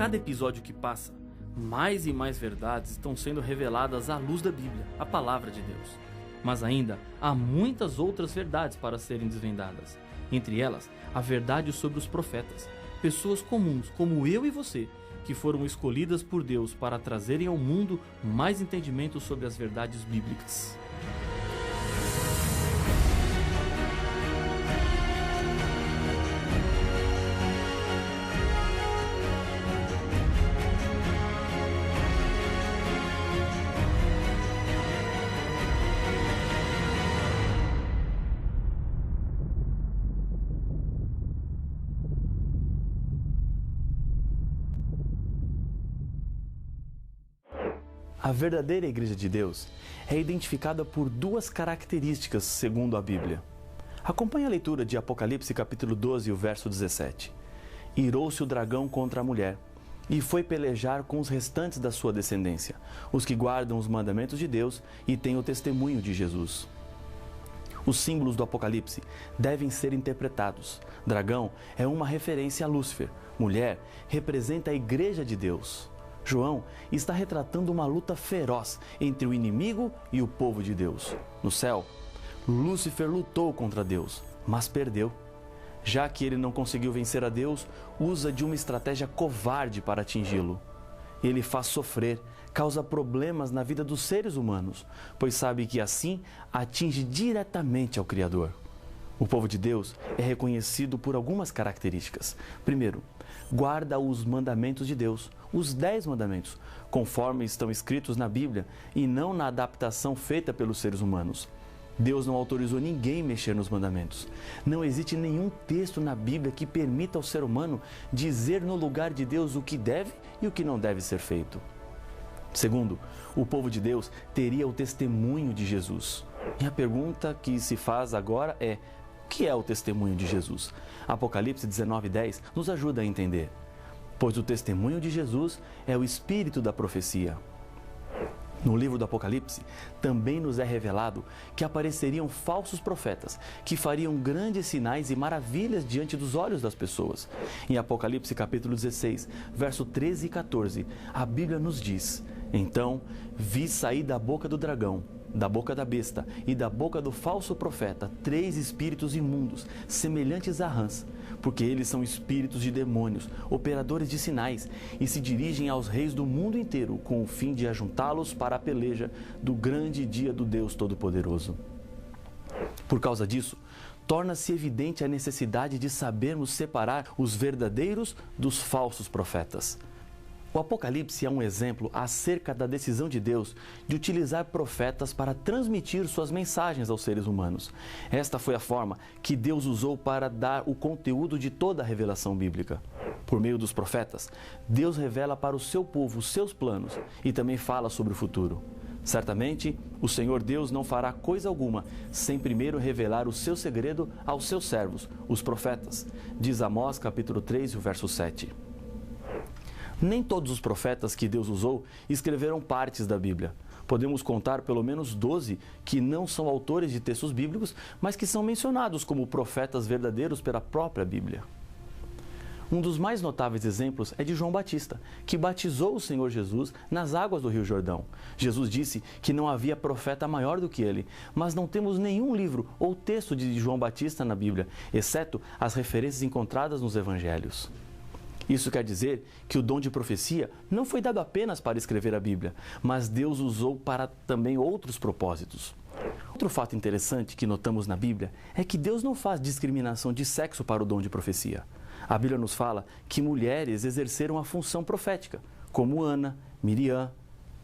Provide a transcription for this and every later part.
cada episódio que passa, mais e mais verdades estão sendo reveladas à luz da Bíblia, a palavra de Deus. Mas ainda há muitas outras verdades para serem desvendadas. Entre elas, a verdade sobre os profetas, pessoas comuns como eu e você, que foram escolhidas por Deus para trazerem ao mundo mais entendimento sobre as verdades bíblicas. A verdadeira Igreja de Deus é identificada por duas características, segundo a Bíblia. Acompanhe a leitura de Apocalipse capítulo 12, o verso 17. Irou-se o dragão contra a mulher, e foi pelejar com os restantes da sua descendência, os que guardam os mandamentos de Deus e têm o testemunho de Jesus. Os símbolos do Apocalipse devem ser interpretados. Dragão é uma referência a Lúcifer, mulher representa a Igreja de Deus. João está retratando uma luta feroz entre o inimigo e o povo de Deus. No céu, Lúcifer lutou contra Deus, mas perdeu. Já que ele não conseguiu vencer a Deus, usa de uma estratégia covarde para atingi-lo. Ele faz sofrer, causa problemas na vida dos seres humanos, pois sabe que assim atinge diretamente ao Criador. O povo de Deus é reconhecido por algumas características. Primeiro, guarda os mandamentos de Deus, os 10 mandamentos, conforme estão escritos na Bíblia e não na adaptação feita pelos seres humanos. Deus não autorizou ninguém mexer nos mandamentos. Não existe nenhum texto na Bíblia que permita ao ser humano dizer no lugar de Deus o que deve e o que não deve ser feito. Segundo, o povo de Deus teria o testemunho de Jesus. E a pergunta que se faz agora é: o que é o testemunho de Jesus? Apocalipse 19:10 nos ajuda a entender. Pois o testemunho de Jesus é o espírito da profecia. No livro do Apocalipse, também nos é revelado que apareceriam falsos profetas, que fariam grandes sinais e maravilhas diante dos olhos das pessoas. Em Apocalipse capítulo 16, verso 13 e 14, a Bíblia nos diz: Então vi sair da boca do dragão, da boca da besta e da boca do falso profeta 3 espíritos imundos, semelhantes a rãs, porque eles são espíritos de demônios, operadores de sinais, e se dirigem aos reis do mundo inteiro com o fim de ajuntá-los para a peleja do grande dia do Deus Todo-Poderoso. Por causa disso, torna-se evidente a necessidade de sabermos separar os verdadeiros dos falsos profetas. O Apocalipse é um exemplo acerca da decisão de Deus de utilizar profetas para transmitir suas mensagens aos seres humanos. Esta foi a forma que Deus usou para dar o conteúdo de toda a revelação bíblica. Por meio dos profetas, Deus revela para o seu povo os seus planos e também fala sobre o futuro. Certamente, o Senhor Deus não fará coisa alguma sem primeiro revelar o seu segredo aos seus servos, os profetas. Diz Amós capítulo 3, o verso 7. Nem todos os profetas que Deus usou escreveram partes da Bíblia. Podemos contar pelo menos 12 que não são autores de textos bíblicos, mas que são mencionados como profetas verdadeiros pela própria Bíblia. Um dos mais notáveis exemplos é de João Batista, que batizou o Senhor Jesus nas águas do Rio Jordão. Jesus disse que não havia profeta maior do que ele, mas não temos nenhum livro ou texto de João Batista na Bíblia, exceto as referências encontradas nos Evangelhos. Isso quer dizer que o dom de profecia não foi dado apenas para escrever a Bíblia, mas Deus usou para também outros propósitos. Outro fato interessante que notamos na Bíblia é que Deus não faz discriminação de sexo para o dom de profecia. A Bíblia nos fala que mulheres exerceram a função profética, como Ana, Miriam,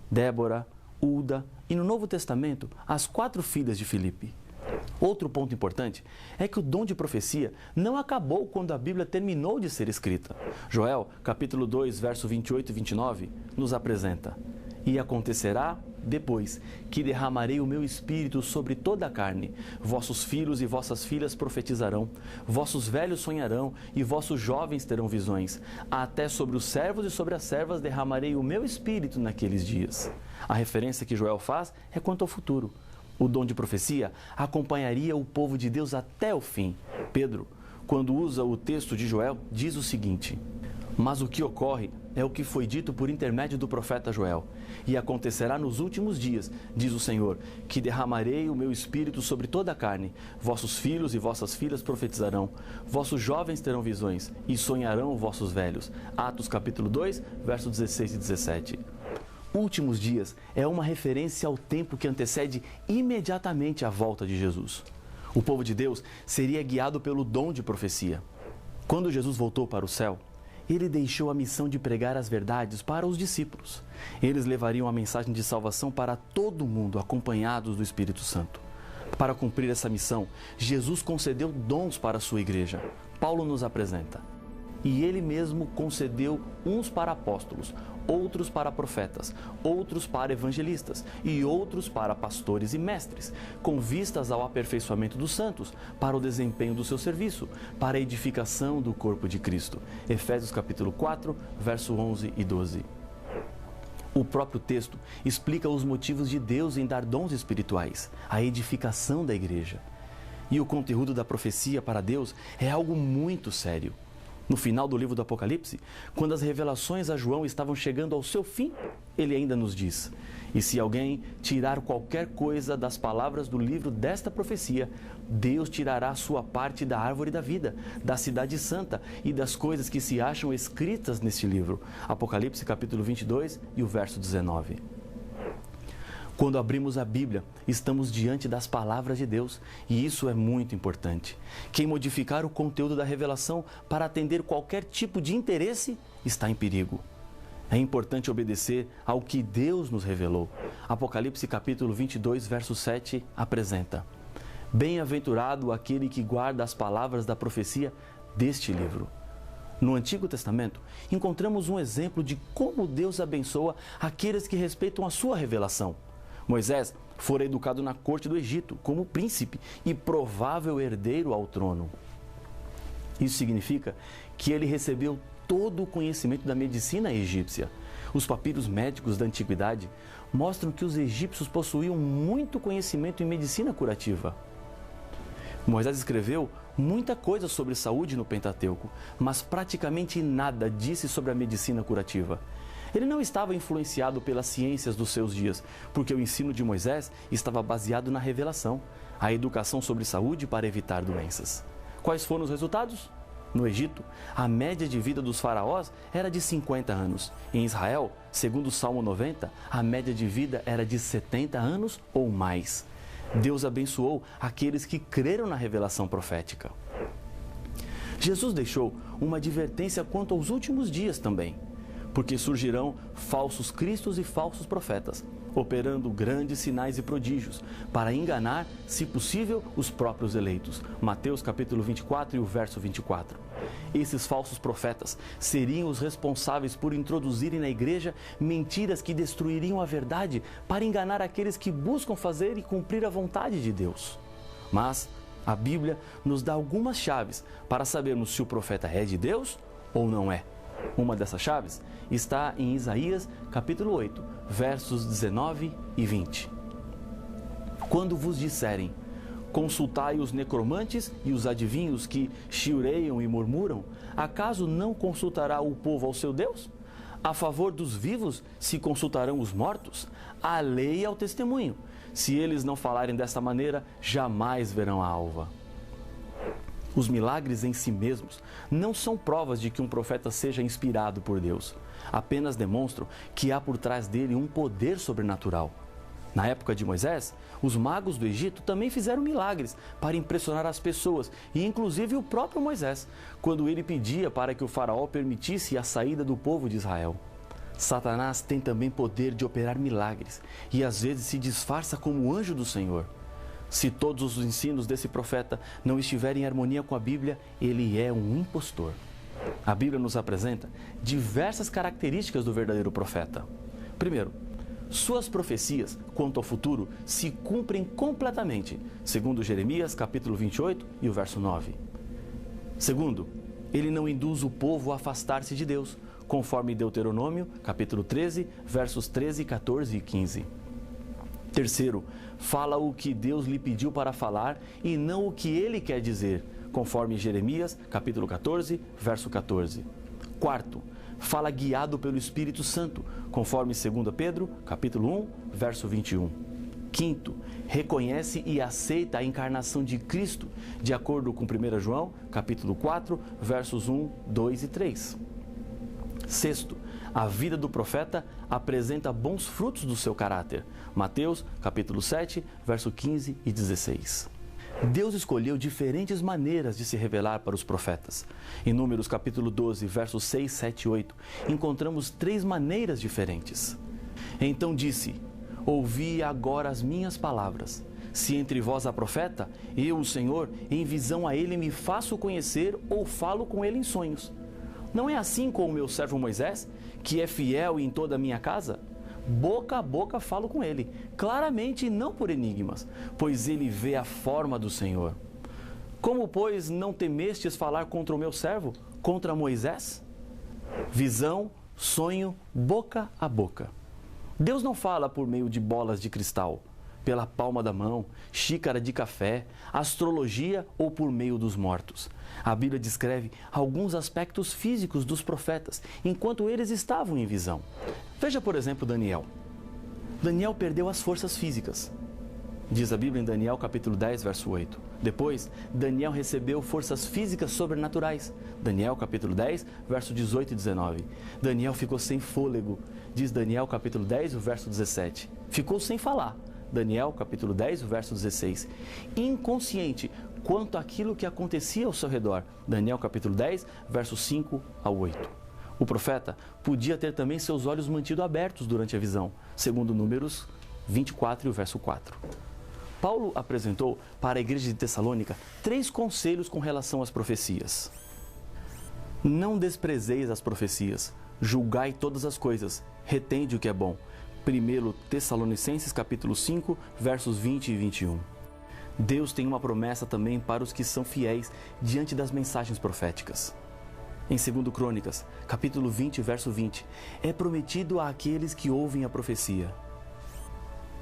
Débora, Ulda e no Novo Testamento, as 4 filhas de Filipe. Outro ponto importante é que o dom de profecia não acabou quando a Bíblia terminou de ser escrita. Joel, capítulo 2, verso 28 e 29, nos apresenta: E acontecerá depois que derramarei o meu espírito sobre toda a carne. Vossos filhos e vossas filhas profetizarão, vossos velhos sonharão e vossos jovens terão visões. Até sobre os servos e sobre as servas derramarei o meu espírito naqueles dias. A referência que Joel faz é quanto ao futuro. O dom de profecia acompanharia o povo de Deus até o fim. Pedro, quando usa o texto de Joel, diz o seguinte: Mas o que ocorre é o que foi dito por intermédio do profeta Joel. E acontecerá nos últimos dias, diz o Senhor, que derramarei o meu espírito sobre toda a carne. Vossos filhos e vossas filhas profetizarão. Vossos jovens terão visões e sonharão vossos velhos. Atos capítulo 2, versos 16 e 17. Últimos dias é uma referência ao tempo que antecede imediatamente a volta de Jesus. O povo de Deus seria guiado pelo dom de profecia. Quando Jesus voltou para o céu, ele deixou a missão de pregar as verdades para os discípulos. Eles levariam a mensagem de salvação para todo mundo, acompanhados do Espírito Santo. Para cumprir essa missão, Jesus concedeu dons para a sua igreja. Paulo nos apresenta. E ele mesmo concedeu uns para apóstolos, outros para profetas, outros para evangelistas e outros para pastores e mestres, com vistas ao aperfeiçoamento dos santos, para o desempenho do seu serviço, para a edificação do corpo de Cristo. Efésios capítulo 4, verso 11 e 12. O próprio texto explica os motivos de Deus em dar dons espirituais, a edificação da igreja. E o conteúdo da profecia para Deus é algo muito sério. No final do livro do Apocalipse, quando as revelações a João estavam chegando ao seu fim, ele ainda nos diz: e se alguém tirar qualquer coisa das palavras do livro desta profecia, Deus tirará a sua parte da árvore da vida, da cidade santa e das coisas que se acham escritas neste livro. Apocalipse capítulo 22 e o verso 19. Quando abrimos a Bíblia, estamos diante das palavras de Deus, e isso é muito importante. Quem modificar o conteúdo da revelação para atender qualquer tipo de interesse está em perigo. É importante obedecer ao que Deus nos revelou. Apocalipse capítulo 22, verso 7 apresenta: bem-aventurado aquele que guarda as palavras da profecia deste livro. No Antigo Testamento, encontramos um exemplo de como Deus abençoa aqueles que respeitam a sua revelação. Moisés fora educado na corte do Egito como príncipe e provável herdeiro ao trono. Isso significa que ele recebeu todo o conhecimento da medicina egípcia. Os papiros médicos da antiguidade mostram que os egípcios possuíam muito conhecimento em medicina curativa. Moisés escreveu muita coisa sobre saúde no Pentateuco, mas praticamente nada disse sobre a medicina curativa. Ele não estava influenciado pelas ciências dos seus dias, porque o ensino de Moisés estava baseado na revelação, a educação sobre saúde para evitar doenças. Quais foram os resultados? No Egito, a média de vida dos faraós era de 50 anos. Em Israel, segundo o Salmo 90, a média de vida era de 70 anos ou mais. Deus abençoou aqueles que creram na revelação profética. Jesus deixou uma advertência quanto aos últimos dias também, porque surgirão falsos cristos e falsos profetas, operando grandes sinais e prodígios, para enganar, se possível, os próprios eleitos. Mateus capítulo 24 e o verso 24. Esses falsos profetas seriam os responsáveis por introduzirem na igreja mentiras que destruiriam a verdade, para enganar aqueles que buscam fazer e cumprir a vontade de Deus. Mas a Bíblia nos dá algumas chaves para sabermos se o profeta é de Deus ou não é. Uma dessas chaves está em Isaías capítulo 8, versos 19 e 20. Quando vos disserem: consultai os necromantes e os adivinhos que chiureiam e murmuram, acaso não consultará o povo ao seu Deus? A favor dos vivos se consultarão os mortos? A lei é o testemunho. Se eles não falarem desta maneira, jamais verão a alva. Os milagres em si mesmos não são provas de que um profeta seja inspirado por Deus. Apenas demonstram que há por trás dele um poder sobrenatural. Na época de Moisés, os magos do Egito também fizeram milagres para impressionar as pessoas, e inclusive o próprio Moisés, quando ele pedia para que o faraó permitisse a saída do povo de Israel. Satanás tem também poder de operar milagres e às vezes se disfarça como anjo do Senhor. Se todos os ensinos desse profeta não estiverem em harmonia com a Bíblia, ele é um impostor. A Bíblia nos apresenta diversas características do verdadeiro profeta. Primeiro, suas profecias quanto ao futuro se cumprem completamente, segundo Jeremias capítulo 28 e o verso 9. Segundo, ele não induz o povo a afastar-se de Deus, conforme Deuteronômio capítulo 13, versos 13, 14 e 15. Terceiro, fala o que Deus lhe pediu para falar e não o que ele quer dizer, conforme Jeremias, capítulo 14, verso 14. Quarto, fala guiado pelo Espírito Santo, conforme 2 Pedro, capítulo 1, verso 21. Quinto, reconhece e aceita a encarnação de Cristo, de acordo com 1 João, capítulo 4, versos 1, 2 e 3. Sexto, a vida do profeta apresenta bons frutos do seu caráter. Mateus, capítulo 7, verso 15 e 16. Deus escolheu diferentes maneiras de se revelar para os profetas. Em Números, capítulo 12, versos 6, 7 e 8, encontramos 3 maneiras diferentes. Então disse: ouvi agora as minhas palavras. Se entre vós há profeta, eu, o Senhor, em visão a ele me faço conhecer ou falo com ele em sonhos. Não é assim com o meu servo Moisés, que é fiel em toda a minha casa? Boca a boca falo com ele, claramente e não por enigmas, pois ele vê a forma do Senhor. Como, pois, não temestes falar contra o meu servo, contra Moisés? Visão, sonho, boca a boca. Deus não fala por meio de bolas de cristal, pela palma da mão, xícara de café, astrologia ou por meio dos mortos. A Bíblia descreve alguns aspectos físicos dos profetas, enquanto eles estavam em visão. Veja, por exemplo, Daniel. Daniel perdeu as forças físicas. Diz a Bíblia em Daniel capítulo 10, verso 8. Depois, Daniel recebeu forças físicas sobrenaturais. Daniel capítulo 10, verso 18 e 19. Daniel ficou sem fôlego. Diz Daniel capítulo 10, verso 17. Ficou sem falar. Daniel capítulo 10, verso 16. Inconsciente quanto àquilo que acontecia ao seu redor. Daniel capítulo 10, versos 5 a 8. O profeta podia ter também seus olhos mantidos abertos durante a visão, segundo Números 24 e o verso 4. Paulo apresentou para a igreja de Tessalônica 3 conselhos com relação às profecias. Não desprezeis as profecias, julgai todas as coisas, retende o que é bom. 1 Tessalonicenses capítulo 5, versos 20 e 21. Deus tem uma promessa também para os que são fiéis diante das mensagens proféticas. Em 2 Crônicas, capítulo 20, verso 20, é prometido àqueles que ouvem a profecia: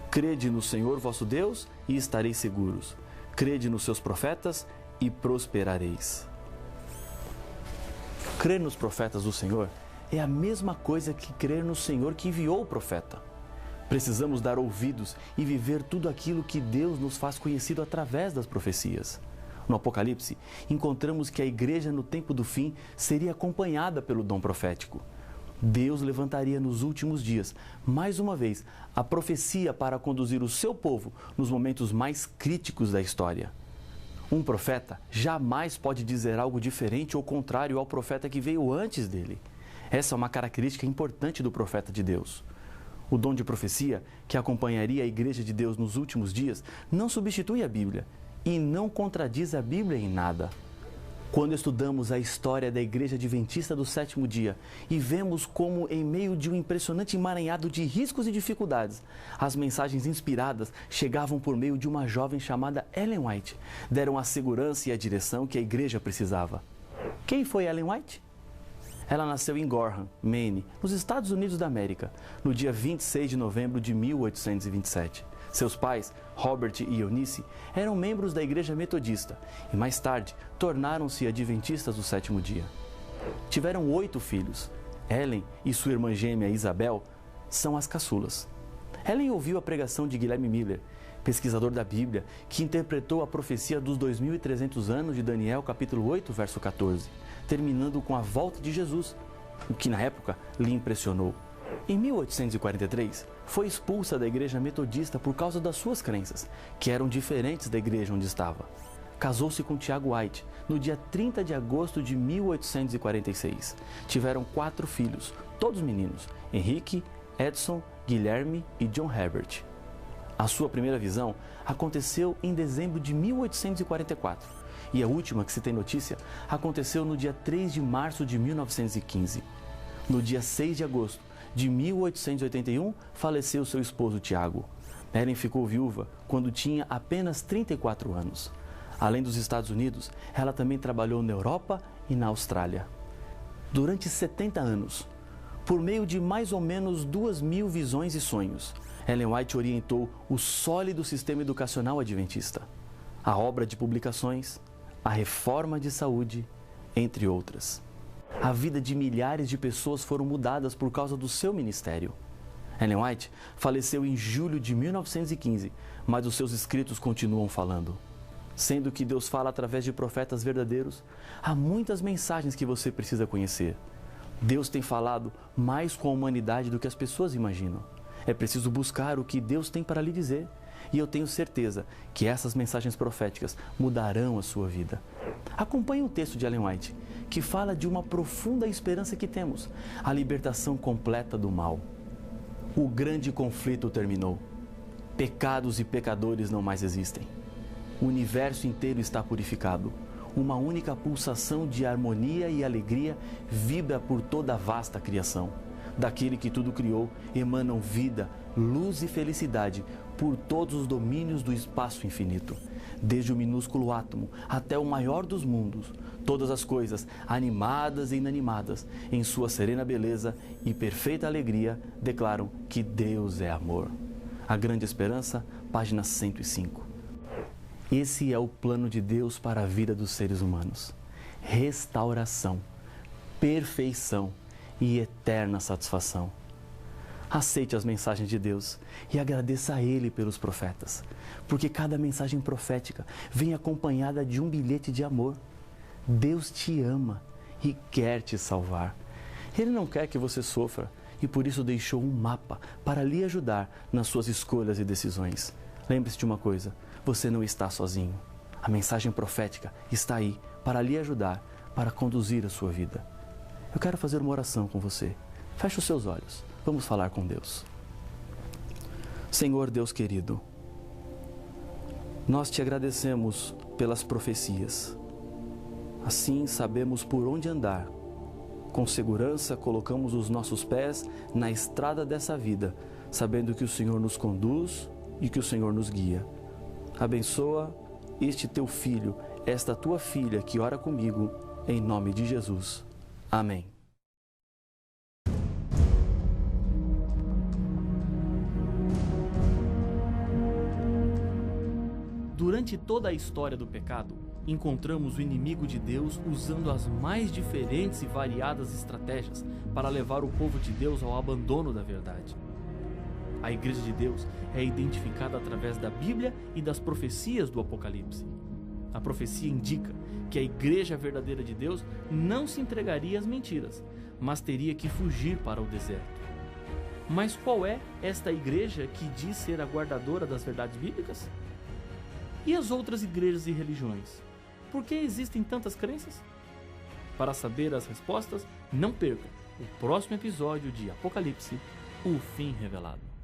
crede no Senhor vosso Deus e estareis seguros. Crede nos seus profetas e prosperareis. Crer nos profetas do Senhor é a mesma coisa que crer no Senhor que enviou o profeta. Precisamos dar ouvidos e viver tudo aquilo que Deus nos faz conhecido através das profecias. No Apocalipse, encontramos que a igreja no tempo do fim seria acompanhada pelo dom profético. Deus levantaria nos últimos dias, mais uma vez, a profecia para conduzir o seu povo nos momentos mais críticos da história. Um profeta jamais pode dizer algo diferente ou contrário ao profeta que veio antes dele. Essa é uma característica importante do profeta de Deus. O dom de profecia, que acompanharia a igreja de Deus nos últimos dias, não substitui a Bíblia e não contradiz a Bíblia em nada. Quando estudamos a história da Igreja Adventista do Sétimo Dia e vemos como, em meio de um impressionante emaranhado de riscos e dificuldades, as mensagens inspiradas chegavam por meio de uma jovem chamada Ellen White, deram a segurança e a direção que a igreja precisava. Quem foi Ellen White? Ela nasceu em Gorham, Maine, nos Estados Unidos da América, no dia 26 de novembro de 1827. Seus pais, Robert e Eunice, eram membros da Igreja Metodista e mais tarde tornaram-se adventistas do sétimo dia. Tiveram 8 filhos. Ellen e sua irmã gêmea Isabel são as caçulas. Ellen ouviu a pregação de Guilherme Miller, pesquisador da Bíblia, que interpretou a profecia dos 2.300 anos de Daniel, capítulo 8, verso 14, terminando com a volta de Jesus, o que na época lhe impressionou. Em 1843, foi expulsa da igreja metodista por causa das suas crenças, que eram diferentes da igreja onde estava. Casou-se com Tiago White no dia 30 de agosto de 1846. Tiveram 4 filhos, todos meninos: Henrique, Edson, Guilherme e John Herbert. A sua primeira visão aconteceu em dezembro de 1844 e a última que se tem notícia aconteceu no dia 3 de março de 1915. No dia 6 de agosto de 1881, faleceu seu esposo Tiago. Ellen ficou viúva quando tinha apenas 34 anos. Além dos Estados Unidos, ela também trabalhou na Europa e na Austrália. Durante 70 anos, por meio de mais ou menos 2.000 visões e sonhos, Ellen White orientou o sólido sistema educacional adventista, a obra de publicações, a reforma de saúde, entre outras. A vida de milhares de pessoas foram mudadas por causa do seu ministério. Ellen White faleceu em julho de 1915, mas os seus escritos continuam falando. Sendo que Deus fala através de profetas verdadeiros, há muitas mensagens que você precisa conhecer. Deus tem falado mais com a humanidade do que as pessoas imaginam. É preciso buscar o que Deus tem para lhe dizer. E eu tenho certeza que essas mensagens proféticas mudarão a sua vida. Acompanhe o texto de Ellen White, que fala de uma profunda esperança que temos, a libertação completa do mal. O grande conflito terminou. Pecados e pecadores não mais existem. O universo inteiro está purificado. Uma única pulsação de harmonia e alegria vibra por toda a vasta criação. Daquele que tudo criou, emanam vida, luz e felicidade por todos os domínios do espaço infinito. Desde o minúsculo átomo até o maior dos mundos, todas as coisas, animadas e inanimadas, em sua serena beleza e perfeita alegria, declaram que Deus é amor. A Grande Esperança, página 105. Esse é o plano de Deus para a vida dos seres humanos. Restauração, perfeição e eterna satisfação. Aceite as mensagens de Deus e agradeça a Ele pelos profetas, porque cada mensagem profética vem acompanhada de um bilhete de amor. Deus te ama e quer te salvar. Ele não quer que você sofra e por isso deixou um mapa para lhe ajudar nas suas escolhas e decisões. Lembre-se de uma coisa, você não está sozinho. A mensagem profética está aí para lhe ajudar, para conduzir a sua vida. Eu quero fazer uma oração com você. Feche os seus olhos. Vamos falar com Deus. Senhor Deus querido, nós te agradecemos pelas profecias. Assim sabemos por onde andar. Com segurança colocamos os nossos pés na estrada dessa vida, sabendo que o Senhor nos conduz e que o Senhor nos guia. Abençoa este teu filho, esta tua filha que ora comigo, em nome de Jesus. Amém. Durante toda a história do pecado, encontramos o inimigo de Deus usando as mais diferentes e variadas estratégias para levar o povo de Deus ao abandono da verdade. A Igreja de Deus é identificada através da Bíblia e das profecias do Apocalipse. A profecia indica que a Igreja verdadeira de Deus não se entregaria às mentiras, mas teria que fugir para o deserto. Mas qual é esta igreja que diz ser a guardadora das verdades bíblicas? E as outras igrejas e religiões? Por que existem tantas crenças? Para saber as respostas, não perca o próximo episódio de Apocalipse, o fim revelado.